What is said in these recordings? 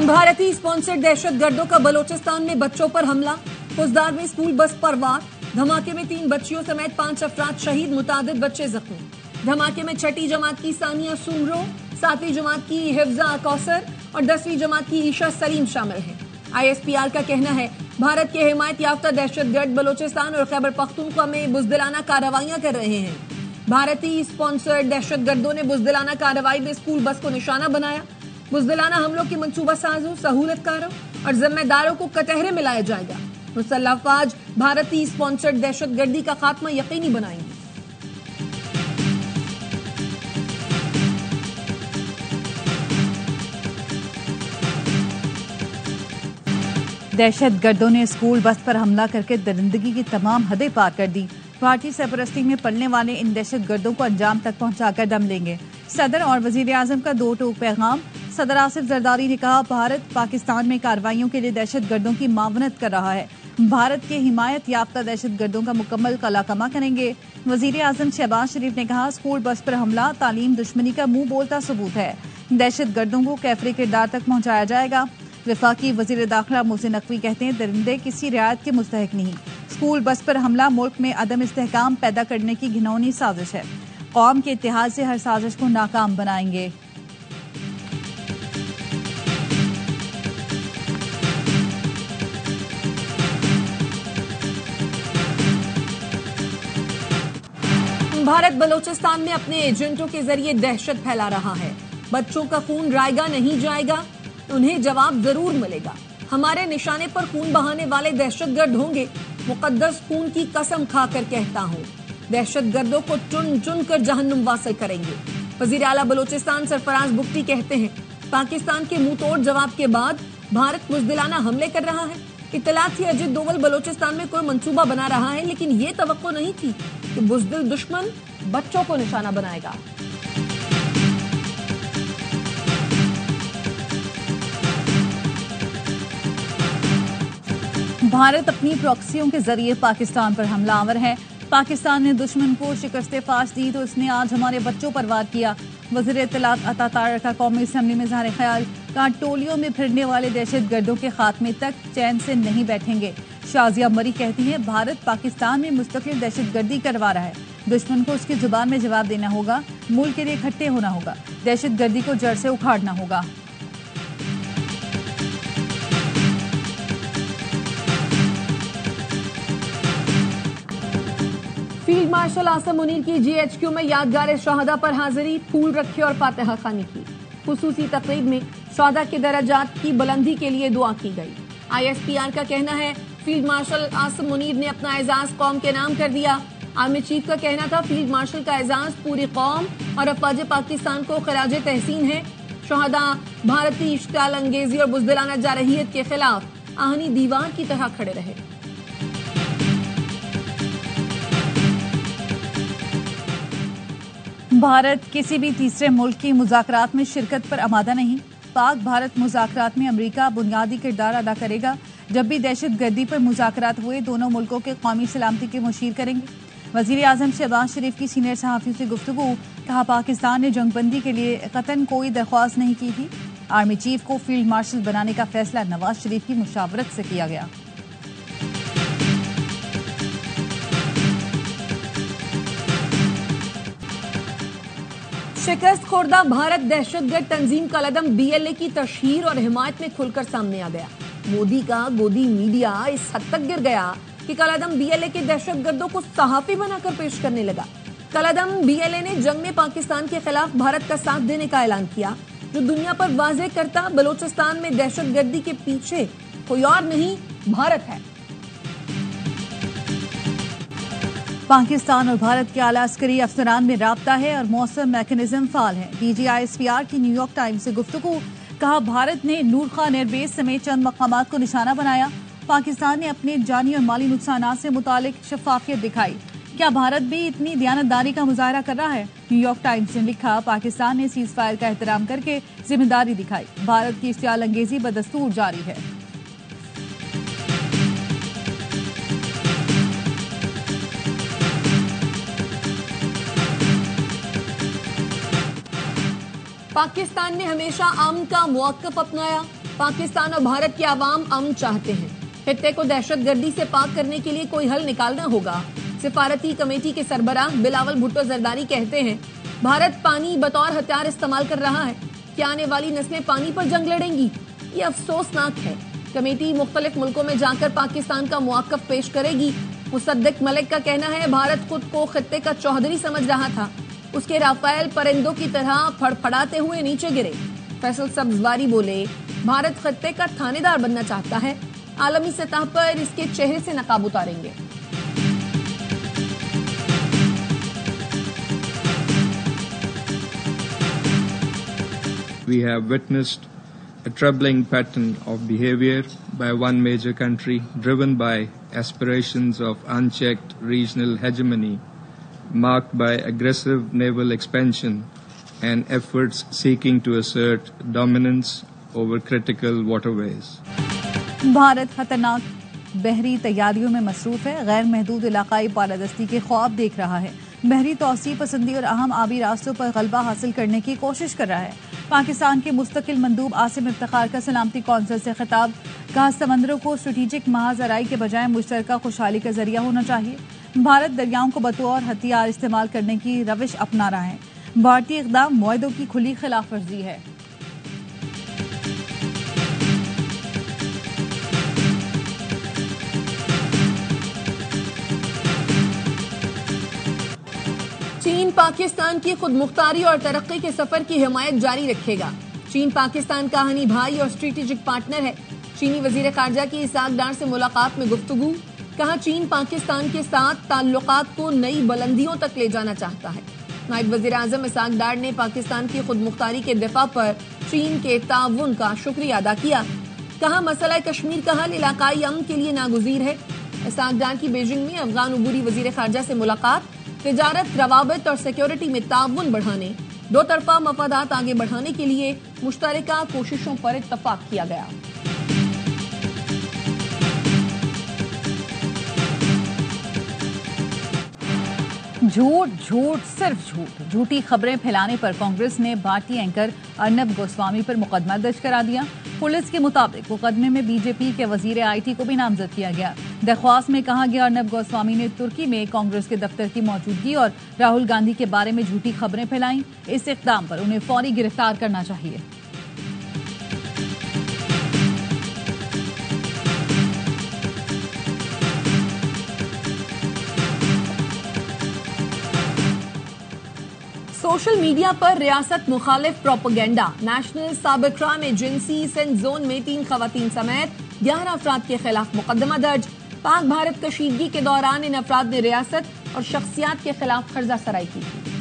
भारतीय स्पॉन्सर्ड दहशतगर्दों का बलोचिस्तान में बच्चों पर हमला। फुजदार में स्कूल बस पर वार। धमाके में 3 बच्चियों समेत 5 अफराद शहीद, मुतादिद बच्चे जख्मी। धमाके में 6ठी जमात की सानिया सुमरो, 7वीं जमात की हिफ्जा कौसर और 10वीं जमात की ईशा सलीम शामिल हैं। ISPR का कहना है भारत के हिमायत याफ्ता दहशतगर्द बलोचिस्तान और खैबर पख्तूनख्वा में बुजदिलाना कार्रवाइयां कर रहे हैं। भारतीय स्पॉन्सर्ड दहशतगर्दों ने बुजदिलाना कार्रवाई में स्कूल बस को निशाना बनाया। बुजदिलाना हमलों की मंसूबा साजों, सहूलतकारों और जिम्मेदारों को कटहरे में लाया जाएगा। मुसल्लह अफवाज भारतीय स्पॉन्सर्ड दहशतगर्दी का खात्मा यकीनी बनाएंगे। दहशतगर्दों ने स्कूल बस पर हमला करके दरिंदगी की तमाम हदें पार कर दी। पार्टी सरपरस्ती में पलने वाले इन दहशतगर्दों को अंजाम तक पहुंचाकर दम लेंगे। सदर और वजीर आजम का 2 टूक पैगाम। सदर आसिफ जरदारी ने कहा भारत पाकिस्तान में कार्रवाइयों के लिए दहशतगर्दों की मावनत कर रहा है। भारत के हिमायत याफ्ता दहशतगर्दों का मुकम्मल कलाकमा करेंगे। वजीर आजम शहबाज शरीफ ने कहा स्कूल बस पर हमला तालीम दुश्मनी का मुंह बोलता सबूत है। दहशतगर्दों को कैफरे किरदार तक पहुंचाया जाएगा। वफाकी वजीर दाखिला मोहसिन नकवी कहते हैं दरिंदे किसी रियायत के मुस्तहिक नहीं। स्कूल बस पर हमला मुल्क में अदम इस्तेहकाम पैदा करने की घिनौनी साजिश है। कौम के इत्तेहाद से हर साजिश को नाकाम बनाएंगे। भारत बलोचिस्तान में अपने एजेंटों के जरिए दहशत फैला रहा है। बच्चों का खून रायगा नहीं जाएगा, उन्हें जवाब जरूर मिलेगा। हमारे निशाने पर खून बहाने वाले दहशतगर्द होंगे। मुकद्दस खून की कसम खाकर कहता हूँ दहशतगर्दों को चुन चुन कर जहन्नुम वासिल करेंगे। वजीर आला बलोचिस्तान सरफराज बुख्ती कहते हैं पाकिस्तान के मुंह तोड़ जवाब के बाद भारत बुजदिलाना हमले कर रहा है। इत्तलात थी अजीत दोवल बलोचिस्तान में कोई मंसूबा बना रहा है, लेकिन ये तवक्को नहीं थी कि बुजदिल दुश्मन बच्चों को निशाना बनाएगा। भारत अपनी प्रॉक्सियों के जरिए पाकिस्तान पर हमलावर है। पाकिस्तान ने दुश्मन को शिकस्त फाश दी तो इसने आज हमारे बच्चों पर वार किया। वज़ीर इत्तलात अता तारर का कौमी असम्बली में ज़ाहिर ख्याल कहा टोलियों में फिरने वाले दहशतगर्दों के खात्मे तक चैन से नहीं बैठेंगे। शाजिया मरी कहती हैं भारत पाकिस्तान में मुस्तकिल दहशतगर्दी करवा रहा है। दुश्मन को उसकी जुबान में जवाब देना होगा। मुल्क के लिए इकट्ठे होना होगा। दहशतगर्दी को जड़ से उखाड़ना होगा। फील्ड मार्शल आसम मुनीर की GHQ में यादगार शहादा पर हाजिरी, फूल रखे और फातिहा खानी की। खुसूसी तकरीब में शहादा के दर्जात की बुलंदी के लिए दुआ की गई। ISPR का कहना है फील्ड मार्शल आसम मुनीर ने अपना एजाज कौम के नाम कर दिया। आर्मी चीफ का कहना था फील्ड मार्शल का एजाज पूरी कौम और अफवाज पाकिस्तान को खराज तहसीन है। शहादा भारतीय इश्तियाल अंगेजी और बुजदिलाना जारहियत के खिलाफ आहनी दीवार की तरह खड़े रहे। भारत किसी भी तीसरे मुल्क की मुज़ाकरात में शिरकत पर आमादा नहीं। पाक भारत मुज़ाकरात में अमरीका बुनियादी किरदार अदा करेगा। जब भी दहशतगर्दी पर मुज़ाकरात हुए दोनों मुल्कों के कौमी सलामती के मुशीर करेंगे। वज़ीर आज़म शहबाज शरीफ की सीनियर सहाफ़ियों से गुफ्तगू, कहा पाकिस्तान ने जंगबंदी के लिए कतन कोई दरख्वास्त नहीं की थी। आर्मी चीफ को फील्ड मार्शल बनाने का फैसला नवाज शरीफ की मुशावरत से किया गया। शिकस्त खोर्दा भारत दहशतगर्द तंजीम कलदम BLA की तशहीर और हिमायत में खुलकर सामने आ गया। मोदी का गोदी मीडिया इस हद तक गिर गया कि कलदम BLA के दहशतगर्दों को सहाफी बनाकर पेश करने लगा। कलदम BLA ने जंग में पाकिस्तान के खिलाफ भारत का साथ देने का ऐलान किया, जो दुनिया पर वाज़ेह करता बलोचिस्तान में दहशतगर्दी के पीछे कोई और नहीं भारत है। पाकिस्तान और भारत के आला अस्करी अफसरान में राब्ता है और मौसम मैकेनिज्म फाल है। DG ISPR की न्यूयॉर्क टाइम्स से गुफ्तगू, कहा भारत ने नूर खान एयरबेस समेत चंद मकामात को निशाना बनाया। पाकिस्तान ने अपने जानी और माली नुकसानात से मुतालिक शफाफियत दिखाई। क्या भारत भी इतनी दयानतदारी का मुजाहरा कर रहा है? न्यूयॉर्क टाइम्स ने लिखा पाकिस्तान ने सीज फायर का एहतराम करके जिम्मेदारी दिखाई। भारत की इश्तियाल अंगेजी बदस्तूर जारी है। पाकिस्तान ने हमेशा अमन का मौक़िफ़ अपनाया। पाकिस्तान और भारत के अवाम अमन चाहते हैं। खित्ते को दहशतगर्दी से पाक करने के लिए कोई हल निकालना होगा। सिफारती कमेटी के सरबराह बिलावल भुट्टो जरदारी कहते हैं, भारत पानी बतौर हथियार इस्तेमाल कर रहा है। क्या आने वाली नस्लें पानी पर जंग लड़ेंगी? ये अफसोसनाक है। कमेटी मुख्तलिफ मुल्कों में जाकर पाकिस्तान का मौक़िफ़ पेश करेगी। मुसद्दिक मलिक का कहना है, भारत खुद को खित्ते का चौधरी समझ रहा था। उसके राफेल परिंदों की तरह फड़फड़ाते हुए नीचे गिरे। फैसल सब्जवारी बोले, भारत खित्ते का थानेदार बनना चाहता है। आलमी सतह पर इसके चेहरे से नकाब उतारेंगे। We have witnessed a troubling pattern of behavior by one major country driven by aspirations of unchecked regional hegemony, marked by aggressive naval expansion and efforts seeking to assert dominance over critical waterways. Bharat खतरनाक बहरी तैयारियों में मसरूफ है। गैर महदूद इलाकाई बालादस्ती के ख्वाब देख रहा है। बहरी तौसीफ पसंदी और अहम आबी रास्तों पर गलबा हासिल करने की कोशिश कर रहा है। पाकिस्तान के मुस्तकिल मंदूब आसिम इफ्तिखार का सलामती कौंसिल से खिताब, कहा समंदरों को स्ट्रेटेजिक महाजराई के बजाय मुश्तरका खुशहाली का जरिया होना चाहिए। भारत दरियाओं को बतौर हथियार इस्तेमाल करने की रविश अपना रहा है। भारतीय इक़दाम मुआहदों की खुली खिलाफ वर्जी है। चीन पाकिस्तान की खुदमुख्तारी और तरक्की के सफर की हिमायत जारी रखेगा। चीन पाकिस्तान का हनी भाई और स्ट्रेटेजिक पार्टनर है। चीनी वजीर खारजा की इसाक डार से मुलाकात में गुफ्तगू, कहा चीन पाकिस्तान के साथ ताल्लुकात को नई बुलंदियों तक ले जाना चाहता है। नायब वजीर आजम इसाक डार ने पाकिस्तान की खुदमुख्तारी के दिफा पर चीन के ताउन का शुक्रिया अदा किया। कहा मसला कश्मीर का हल इलाकाई अमन के लिए नागुज़ीर है। इसाक डार की बीजिंग में अफगान उबूरी वजीर खारजा से मुलाकात, तिजारत, रवाबित और सिक्योरिटी में ताउन बढ़ाने, दो तरफा मफादात आगे बढ़ाने के लिए मुश्तरका कोशिशों पर इत्तफाक किया गया। झूठ झूठ सिर्फ झूठ। झूठी खबरें फैलाने पर कांग्रेस ने भारतीय एंकर अर्नब गोस्वामी पर मुकदमा दर्ज करा दिया। पुलिस के मुताबिक मुकदमे में बीजेपी के वजीर आईटी को भी नामजद किया गया। दरख्वास्त में कहा गया अर्नब गोस्वामी ने तुर्की में कांग्रेस के दफ्तर की मौजूदगी और राहुल गांधी के बारे में झूठी खबरें फैलाई। इस इक़दाम पर उन्हें फौरी गिरफ्तार करना चाहिए। सोशल मीडिया पर रियासत मुखालिफ propaganda. National cyber crime agency Sindh zone में 3 खवातीन समेत 11 अफराद के खिलाफ मुकदमा दर्ज। पाक भारत कशीदगी के दौरान इन अफराद ने रियासत और शख्सियात के खिलाफ कर्जा सराई की थी।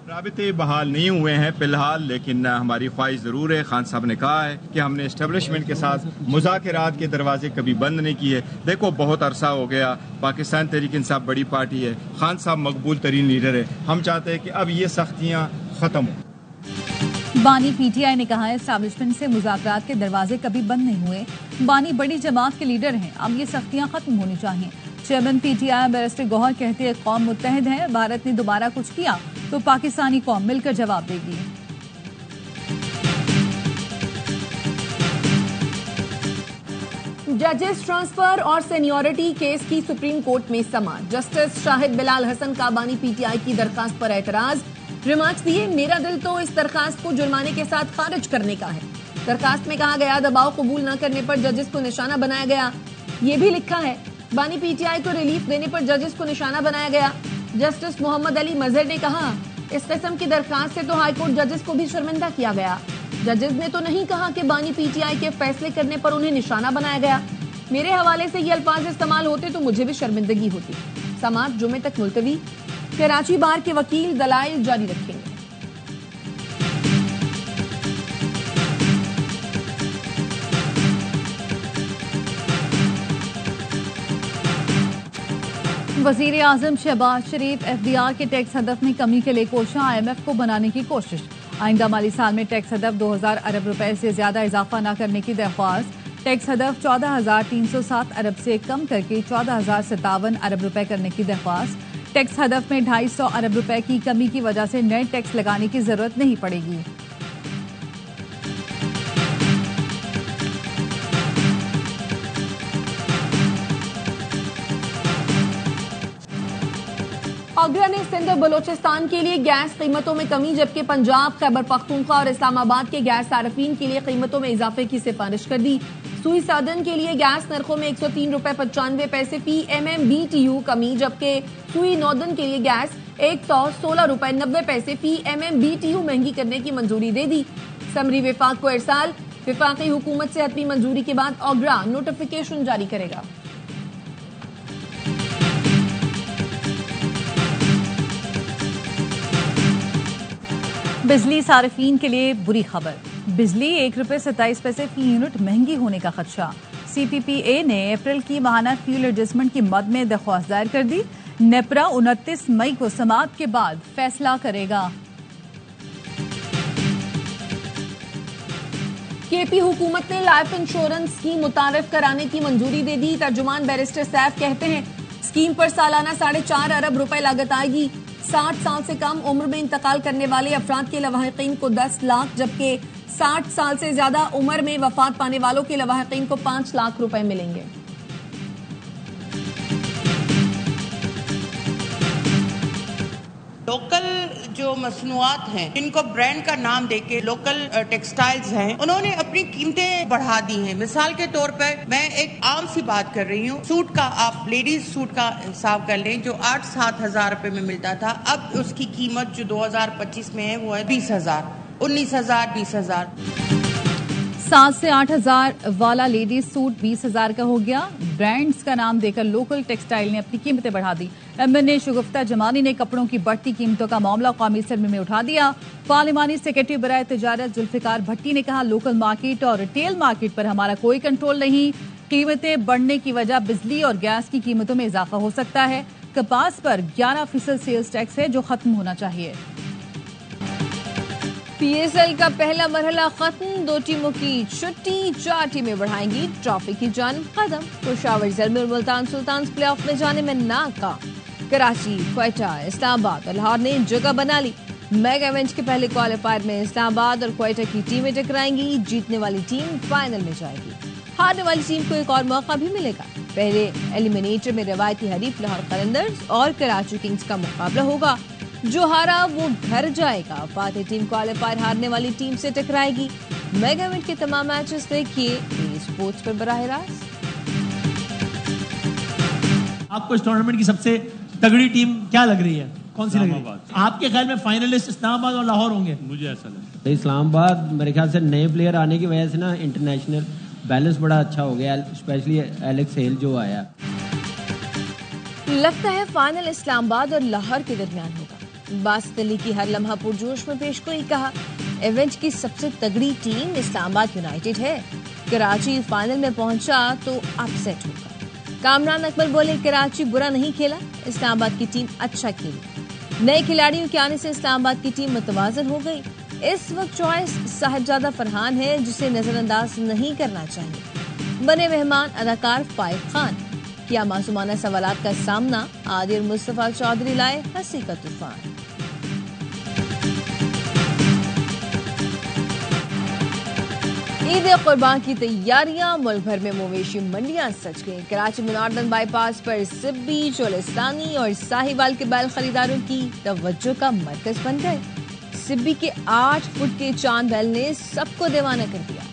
राबिते बहाल नहीं हुए हैं फिलहाल, लेकिन हमारी ख्वाहिश ज़रूर है। खान साहब ने कहा है कि हमने इस्टेब्लिशमेंट के साथ मुज़ाकरात के दरवाजे कभी बंद नहीं किए। देखो बहुत अरसा हो गया, पाकिस्तान तहरीक इंसाफ बड़ी पार्टी है, खान साहब मकबूल तरीन लीडर है। हम चाहते हैं कि अब ये सख्तियाँ ख़त्म हो। बानी पीटीआई ने कहा है एस्टैब्लिशमेंट से मुज़ाकरात के दरवाजे कभी बंद नहीं हुए। बानी बड़ी जमात के लीडर हैं, अब ये सख्तियाँ खत्म होनी चाहिए। चेयरमैन पीटीआई बैरिस्टर गौहर कहते हैं कौम मुत्तहिद है, भारत ने दोबारा कुछ किया तो पाकिस्तानी कौम मिलकर जवाब देगी। जजेस ट्रांसफर और सीनियरिटी केस की सुप्रीम कोर्ट में समाअत। जस्टिस शाहिद बिलाल हसन का बानी पीटीआई की दरखास्त पर एतराज। रिमार्क्स दिए, मेरा दिल तो इस दरखास्त को जुर्माने के साथ खारिज करने का है। दरखास्त में कहा गया दबाव कबूल न करने पर जजेस को निशाना बनाया गया। ये भी लिखा है बानी पीटीआई को रिलीफ देने पर जजेस को निशाना बनाया गया। जस्टिस मोहम्मद अली मजहर ने कहा इस किस्म की दरखास्त से तो हाईकोर्ट जजेस को भी शर्मिंदा किया गया। जजेस ने तो नहीं कहा कि बानी पीटीआई के फैसले करने पर उन्हें निशाना बनाया गया। मेरे हवाले से ये अल्फाज इस्तेमाल होते तो मुझे भी शर्मिंदगी होती। समाअत जुमे तक मुलतवी। कराची बार के वकील दलाइल जारी रखेंगे। वजीर आजम शहबाज शरीफ एफडीआर के टैक्स हदफ में कमी के लिए कोशिश, IMF को बनाने की कोशिश। आइंदा माली साल में टैक्स हदफ 2000 अरब रुपए से ज्यादा इजाफा न करने की दरख्वास्त। टैक्स हदफ 14,307 अरब से कम करके 14,057 अरब रुपए करने की दरख्वास्त। टैक्स हदफ में 250 अरब रुपए की कमी की वजह से नए टैक्स लगाने की जरूरत नहीं पड़ेगी। आगरा ने सिंध और बलोचिस्तान के लिए गैस कीमतों में कमी, जबकि पंजाब, खैबर पख्तूनख्वा और इस्लामाबाद के गैस सार्फिन के लिए कीमतों में इजाफे की सिफारिश कर दी। सुई साधन के लिए गैस नरखों में 103 रुपए 95 पैसे फी MMBTU कमी, जबकि सुई नॉर्दर्न के लिए गैस 116 रुपए 90 पैसे फी MMBTU महंगी करने की मंजूरी दे दी। समरी विफाक को इरसाल, विफाकी हुकूमत से हतमी मंजूरी के बाद आगरा नोटिफिकेशन जारी करेगा। बिजली सार्फिन के लिए बुरी खबर, बिजली 1 रुपए 27 पैसे फी यूनिट महंगी होने का खदशा। CPPA ने अप्रैल की माहाना फ्यूल एडजस्टमेंट की मद में दरख्वास्त दायर कर दी। नेपरा 29 मई को समाअत के बाद फैसला करेगा। KP हुकूमत ने लाइफ इंश्योरेंस स्कीम मुतारिफ कराने की मंजूरी दे दी। तर्जुमान बैरिस्टर सैफ कहते हैं स्कीम पर सालाना 4.5 अरब रुपए लागत आएगी। 60 साल से कम उम्र में इंतकाल करने वाले अफराद के लवाहिकीन को 10 लाख, जबकि 60 साल से ज्यादा उम्र में वफात पाने वालों के लवाहिकीन को 5 लाख रुपए मिलेंगे। लोकल जो मसनूआत हैं, इनको ब्रांड का नाम देके लोकल टेक्सटाइल्स हैं, उन्होंने अपनी कीमतें बढ़ा दी हैं। मिसाल के तौर पर मैं एक आम सी बात कर रही हूँ, सूट का आप लेडीज सूट का हिसाब कर लें, जो 8-7 हजार रुपए में मिलता था, अब उसकी कीमत जो 2025 में है वो है 20,000, 19,000, 20,000। 7 से 8 हजार वाला लेडीज सूट 20,000 का हो गया। ब्रांड्स का नाम देकर लोकल टेक्सटाइल ने अपनी कीमतें बढ़ा दी। MNA शगुफ्ता जमानी ने कपड़ों की बढ़ती कीमतों का मामला कौमी असम्बली में उठा दिया। पार्लिमानी सेक्रेटरी बराए तिजारत जुल्फिकार भट्टी ने कहा लोकल मार्केट और रिटेल मार्केट पर हमारा कोई कंट्रोल नहीं, कीमतें बढ़ने की वजह बिजली और गैस की कीमतों में इजाफा हो सकता है। कपास पर 11% सेल्स टैक्स है जो खत्म होना चाहिए। PSL का पहला मरहला खत्म, 2 टीमों की छुट्टी, 4 टीमें बढ़ाएंगी ट्रॉफी की जानिब कदम। पेशावर ज़ल्मी और मुल्तान सुल्तान्स प्लेऑफ में जाने में नाकाम। कराची, क्वेटा, इस्लामाबाद और लाहौर ने जगह बना ली। मेगा इवेंट के पहले क्वालिफायर में इस्लामाबाद और क्वेटा की टीमें टकराएंगी। जीतने वाली टीम फाइनल में जाएगी, हारने वाली टीम को एक और मौका भी मिलेगा। पहले एलिमिनेटर में रवायती हरीफ लाहौर कलंदर्स और कराची किंग्स का मुकाबला होगा। जो हारा वो घर जाएगा। फातेह टीम क्वालिफायर हारने वाली टीम से टकराएगी। मेगा इवेंट के तमाम मैचेस देखिए स्पोर्ट्स पर बराह रास्त। आपको इस टूर्नामेंट की सबसे तगड़ी टीम क्या लग रही है? कौन सी लग रही है? आपके ख्याल में फाइनलिस्ट इस्लामाबाद और लाहौर होंगे? मुझे ऐसा लगता है इस्लामाबाद, मेरे ख्याल से नए प्लेयर आने की वजह से ना इंटरनेशनल बैलेंस बड़ा अच्छा हो गया, स्पेशली एलेक्स हेल जो आया। लगता है फाइनल इस्लामाबाद और लाहौर के दरमियान होगा। बासित अली की हर लम्हा पुरजोश में पेश गोई कहा इवेंट की सबसे तगड़ी टीम इस्लामाबाद यूनाइटेड है। कराची फाइनल में पहुंचा तो अपसेट होगा। कामरान अकबर बोले कराची बुरा नहीं खेला, इस्लामाबाद की टीम अच्छा खेली। नए खिलाड़ियों के आने से इस्लामाबाद की टीम मुतवाजन हो गई। इस वक्त चॉइस साहिबजादा फरहान है जिसे नजरअंदाज नहीं करना चाहिए। बने मेहमान अदाकार फाइक खान, किया मासूमाना सवालात का सामना, आदिर मुस्तफा चौधरी लाए हंसी का तूफान। ईद कुर्बान की तैयारियां, मुल्क भर में मवेशी मंडियां सज गई। कराची में नॉर्दर्न बाईपास पर सिब्बी, चोलिस्तानी और साहिवाल के बैल खरीदारों की तवज्जो का मरकज बन गए। सिब्बी के 8 फुट के चांद बैल ने सबको दीवाना कर दिया।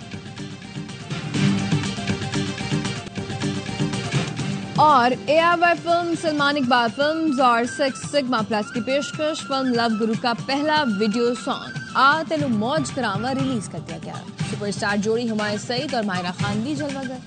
और ARY film, Salman Iqbal films और 6 सिग्मा प्लस की पेशकश फिल्म लव गुरु का पहला वीडियो सॉन्ग आ तेनु मौज करावा रिलीज कर दिया गया। सुपरस्टार जोड़ी हुमायूं सईद और माहिरा खान भी जलवा गए।